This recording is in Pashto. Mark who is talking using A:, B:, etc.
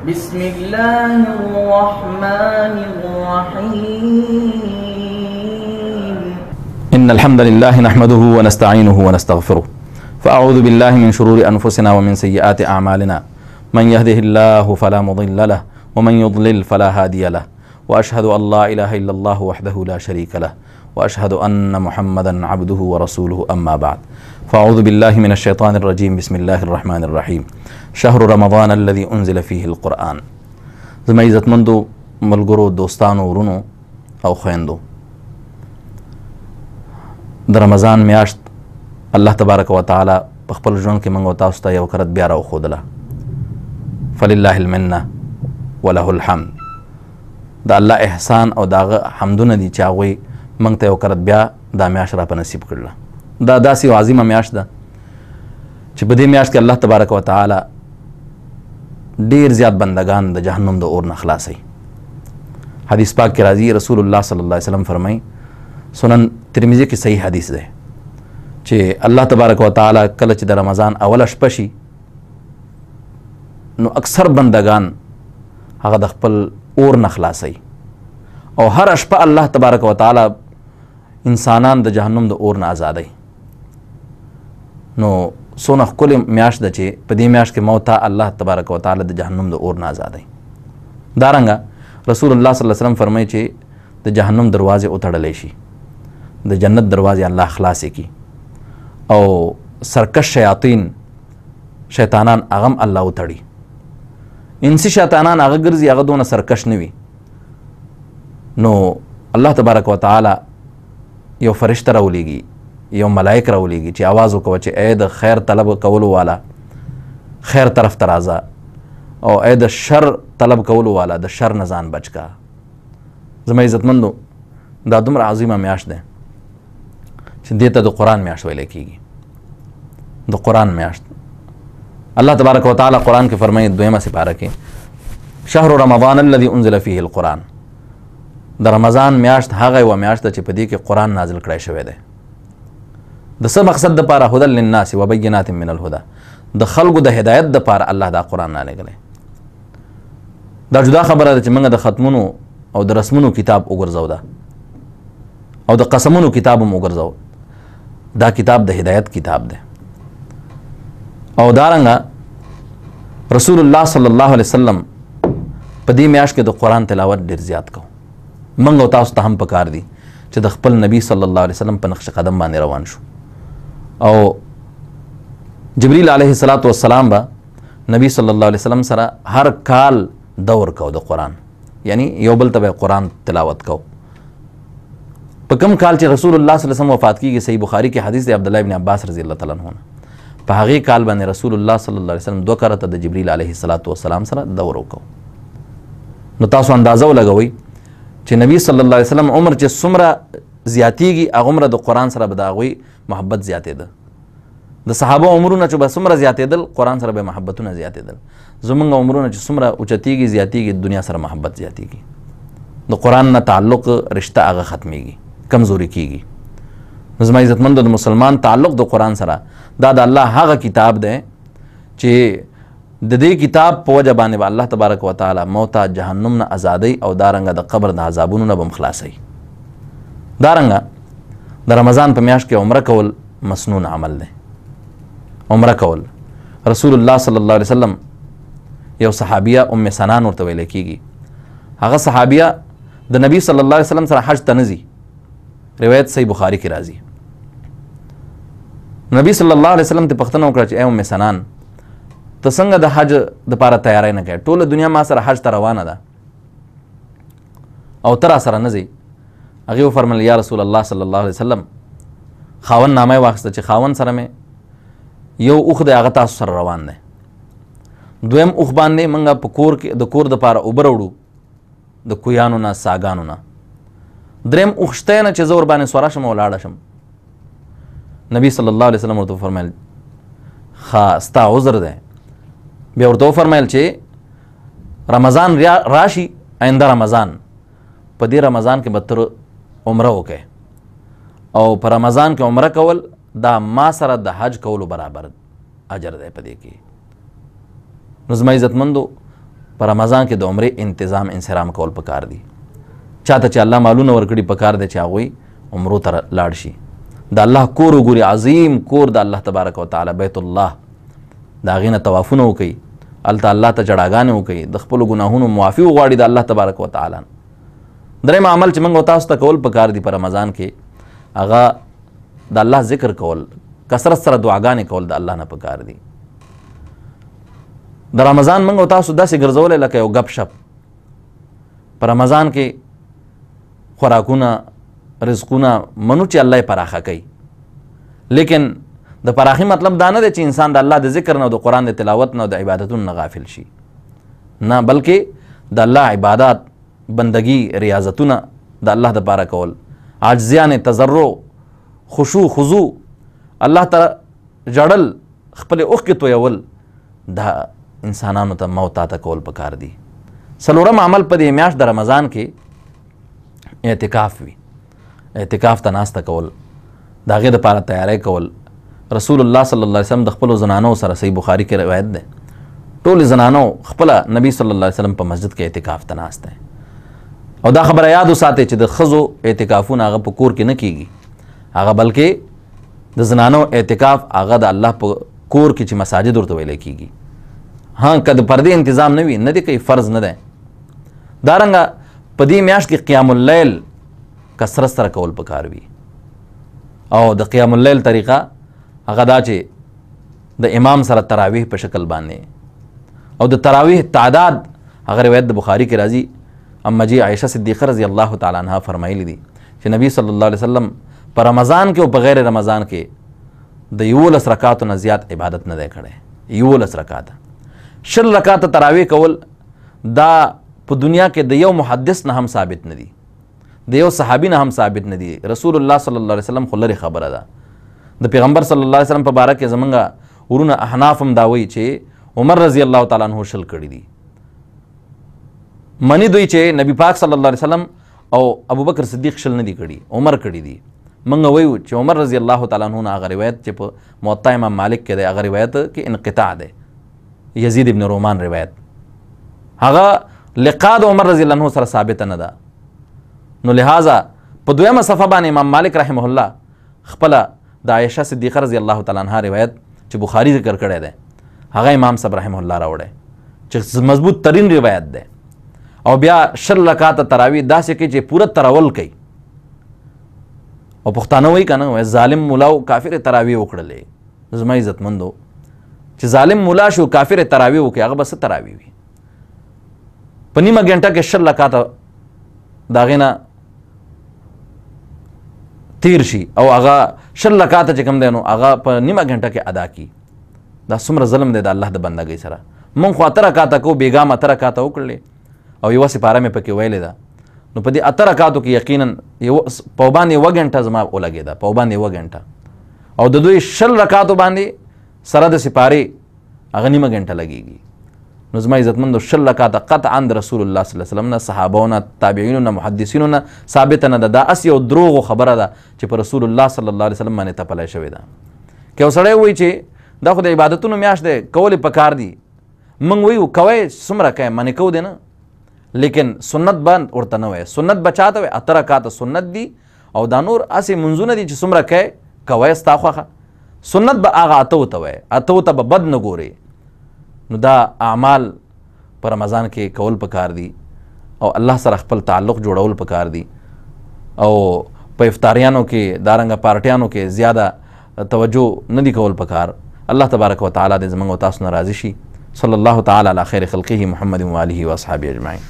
A: بسم الله الرحمن الرحيم
B: إن الحمد لله نحمده ونستعينه ونستغفره فأعوذ بالله من شرور أنفسنا ومن سيئات أعمالنا من يهده الله فلا مضل له ومن يضلل فلا هادي له وأشهد أن لا إله إلا الله وحده لا شريك له وأشهد أن محمدا عبده ورسوله أما بعد فأعوذ بالله من الشيطان الرجيم بسم الله الرحمن الرحيم شهر رمضان الذي أنزل فيه القرآن. زما عزتمندو ملګرو دوستانو ورونو او خويندو، د رمضان میاشت الله تبارک و تعالی په خپل ژوند کې موږ تاسو ته یو کرت بیا راوښودله، فلله المنه وله الحمد. د الله احسان او داغه حمدونه دي چې هغوی موږ ته یو کرت بیا دا میاشت را په نصیب کړله. دا داسې یو عظیمه میاشت ده چې په دې میاشت کې الله تبارک و تعالی ډیر زیات بندگان د جهنم د اور نه خلاصوي. حدیث پاک کې راځي، رسول الله صلی الله علیه وسلم فرمایي، سنن ترمذی کې صحیح حدیث ده چې الله تبارک و تعالی کله چې د رمضان اوله شپه شي نو اکثر بندگان هغه د خپل اور نه خلاصوي، او هر شپه الله تبارک و تعالی انسانان د جهنم د اور نه آزادوي. نو څونه ښکلې میاشت ده چې په دې میاشت کې موتا الله تبارک و تعالی د جهنم د اور نه آزادوي. دارنګه رسول الله صلی الله علیه وسلم فرمایي چې د جهنم دروازې وتړلی شي، د جنت دروازې الله خلاصې کړي، او سرکش شیطانان هغه هم الله وتړي. انسي شیطانان هغه ګرځي هغه دونه سرکش نه وي. نو الله تبارک و تعالی یو فرشته راولیږي، یو ملائک راولیږي چې آواز وکوه چې ای د خیر طلب کولو والا خیر طرف ته راځه، او ای د شر طلب کولو والا د شر نه ځان بچ کا. زما عزتمندو، دا دومره عظیمه میاشت ده چې دې ته د قرآن میاشت ویلی کېږي. د قرآن میاشت الله تبارک و تعالی قرآن کې فرمایي دویمه سپاره کې، شهر رمضان الذي انزل فيه القرآن. د رمضان میاشت هغه یوه میاشت ده چې په دې کې قرآن نازل کړی شوی دی. د څه مقصد دپاره؟ هدى للناس وبینات من الهدى، د خلکو د هدایت دپاره الله دا قرآن رالیږلی. دا جدا خبره ده چې موږ د ختمونو او د رسمونو کتاب وګرځو ده، او د قسمونو کتاب هم وګرځو. دا کتاب د هدایت کتاب ده. او دارنګه رسول الله صلی الله علیه وسلم په دې میاشت کې د قرآن تلاوت ډیر زیات کو. موږ او تاسو ته هم پکار دي چې د خپل نبی صلی الله علیه وسلم په نقش قدم باندې روان شو. او جبریل علیه السلام به نبی صلی الله علیه وسلم سره هر کال دور کو د قرآن، یعنی یو بل ته به قرآن تلاوت کو. په کوم کال چې رسول الله صلی الله علیه وسلم وفات کیږي، صحیح بخاری کې حدیث دی عبدالله ابن عباس رضی الله تعالی عنہ، په هغې کال باندې رسول الله صلی الله علیه وسلم 2 کرته د جبریل علیه السلام سره دور وکړو. نو تاسو اندازه ولګوئ چې نبی صلی الله علیه وسلم عمر چې څومره زیاتیږي هغومره د قرآن سره به د هغوی محبت زیاتېده. د صحابه عمرونه چې به څومره زیاتېدل قرآن سره به محبتونه زیاتېدل. زمونږ عمرونه چې څومره اوچتېږي زیاتېږي دنیا سره محبت زیاتېږي، د قرآن نه تعلق رشته هغه ختمیږي، کمزوري کېږي. نو زما عزتمندو، د مسلمان تعلق د قرآن سره دا د الله هغه کتاب دی چې د دې کتاب په وجه باندې به الله تبارک و تعالی موتا جهنم نه ازادۍ، او دارنګه د قبر د عذابونو نه به هم خلاصوي. دارنګه د رمضان په میاشت کې عمره کول مسنون عمل دی. عمره کول رسول الله صلی الله علیه وسلم یو صحابیه ام سنان ورته ویل کېږي، هغه صحابیه د نبی صلی الله علیه وسلم سره حج ته نه ځي. روایت صحیح بخاری کې راځي. نبی صلی الله علیه وسلم ته پوښتنه وکړه چې ای ام سنان، ته څنګه د حج دپاره تیاری نه کوې؟ ټوله دنیا ما سره حج ته روانه ده او ته را سره نه ځې. هغې وفرمیل یا رسول الله صلی الله علیه وسلم، خاوند نامه یې واخیسته چې خاوند سره مې یو اوښ دی، هغه تاسو سره روان دی. دویم اوښ باندې موږ په کور کې د کور دپاره اوبه راوړو د کویانو نه ساګانو نه. دریم اوښ شته نه چې زه ورباندې سوره شم او ولاړه شم. نبی صلی الله علیه وسلم ورته وفرمیل ښه ستا عذر دی. بیا ورته وفرمیل چې رمضان راشي، آینده رمضان، په دې رمضان کې به تر عمره وکړې، او په رمضان کې عمره کول دا ما سره د حج کولو برابر اجر دی په دې کې. نو زما عزتمندو، په رمضان کې د عمرې انتظام انصرام کول پکار دي. چاته چې الله مالونه ورکړي پکار دی چې هغوی عمرو ته لاړ شي. د الله کور وګوري، عظیم کور د الله تبارک وتعالی بیت الله، د هغې نه طوافونه وکوي، هلته الله ته جړاګانې وکوي، د خپلو ګناهونو معافي وغواړي د الله تبارک وتعالی. درېیم عمل چې موږ تاسو ته کول پکار دي په رمضان کې، هغه د الله ذکر کول، کثرت سره دعاګانې کول د الله نه پکار دي. د رمضان موږ تاسو داسې ګرځولی لکه یو ګپ شپ. په رمضان کې خوراکونه، رزقونه منو چې الله یې پراخه کوي، لیکن د پراخي مطلب دا نه دی چې انسان د الله د ذکر نه او د قرآن د تلاوت نه او د عبادتونو نه غافل شي، نه، بلکې د الله عبادات، بندگی، ریاضتونه د الله دپاره کول، عاجزیان، تضرع، خشوع، خضوع، الله ته جړل، خپلې اوښکې تویول، دا انسانانو ته موتا ته کول پکار دي. څلورم عمل په دې میاشت د رمضان کې اعتکاف وي. اعتکاف ته ناسته کول، د هغې دپاره تیاری کول. رسول الله صلی الله علیه وسلم د خپلو زنانو سره، صحیح بخاری کې روایت دی، ټولې زنانو خپله نبی صلی الله علیه وسلم په مسجد کې اعتکاف ته ناست دی. او دا خبره یاد وساتئ چې د ښځو اعتکافونه هغه په کور کې نه کیږي، هغه بلکې د زنانو اعتکاف هغه د الله په کور کې چې مساجد ورته ویلی کیږي. ها که د پردې انتظام نه وي، نه دی کوي، فرض نه دی. دارنګه په دې میاشت کې قیام اللیل کثرت سره کول پکار وي. او د قیام اللیل طریقه هغه دا چې د امام سره تراویح په شکل باندې، او د تراویح تعداد هغه روایت د بخاری کې راځي، امجی عائشہ صدیقہ رضی اللہ تعالیٰ عنہ فرمایلی دي چې نبی صلی الله علیه وسلم په رمضان کې او په غیر رمضان کې د 11 رکعاتو نه زیات عبادت نه دی کړی. 11 رکعات، 10 رکعات تراویح کول دا په دنیا کې د یو محدث نه هم ثابت نه دي، د یو صحابي نه هم ثابت نه دي. رسول الله صلی الله علیه وسلم خو لرې خبره ده. د پیغمبر صلی الله علیه وسلم په باره کې زمونږ ورونه احناف هم دا وایي چې عمر رضی الله تعالی عنہ شل کړي دي. منی دوی چې نبی پاک صلی الله علیه وسلم او ابوبکر صدیق شل نه دي کړي، عمر کړي دي. موږ وایو چې عمر رضی الله تعالی عنہ هغه روایت چې په موطا امام مالک کې دی، هغه روایت کې انقطاع دی، یزید ابن رومان روایت، هغه لقاء د عمر رضی الله عنه سره ثابت نه ده. نو لہذا په دویمه صفحه باندې امام مالک رحمه الله خپله د عائشہ صدیقہ رضی الله تعالی عنها روایت چې بخاری ذکر کړی دی، هغه امام صاحب رحمه الله راوړی چې مضبوط ترین روایت دی. او بیا 10 رکعات تراویح داسې کوي چې پوره تراول کوي. او پښتانه وایي که نه، ظالم مولا او کافر تراویح وکړلې. زما عزتمندو چې ظالم مولا شو، کافر تراویح وکړي، هغه به څه تراویح وي؟ په نیمه ګنټه کې 10 رکعات د هغې نه تیر شي او هغه 10 رکعات چې کوم دی نو هغه په نیمه ګنټه کې ادا کړي. دا څومره ظلم دی د الله د بندګۍ سره. موږ خو 8 رکعاته کوو، بیګام 8 رکعاته وکړلې او یوه سپاره مې پکې ویلې ده. نو په دې 8 رکعاتو کې یقینا په باندې 1 غنټه زما ولګېده، په باندې 1 غنټه، او د دوی 10 رکعاتو باندې سره د سپارې هغه نیمه غنټه لګېږي. نو زما عزتمندو 10 رکعاته قطعا د رسول الله صلی الله علیه وسلم نه، صحابو نه، تابعینو نه، محدثینو نه ثابته نه ده. دا اس یو دروغو خبره ده چې په رسول الله صلی الله علیه وسلم باندې تپلی شوې ده. که یو سړی وایي چې دا خو د عبادتونو میاشت دی، کول یې پکار دي، موږ وایو کوئ، څومره کوئ، منې کو دی نه، لیکن سنت به ورته نه وایي. سنت به چاته وایي؟ 8 رکعاته سنت دي، او دا نور هسې منځونه دي چې څومره کوئ کوئ ستا خوښه. سنت به هغه 8 ته وایي، 8 ته به بد نه ګوري. نو دا اعمال په رمضان کې کول پکار دي، او الله سره خپل تعلق جوړول پکار دي، او په افطاریانو کې دارنګه پارټیانو کې زیاده توجه نه دی کول پکار. الله تبارک وتعالی دې زموږ او تاسو نه راضي شي. صلی الله تعالی علی خیر خلقه محمد و آله و اصحابه اجمعین.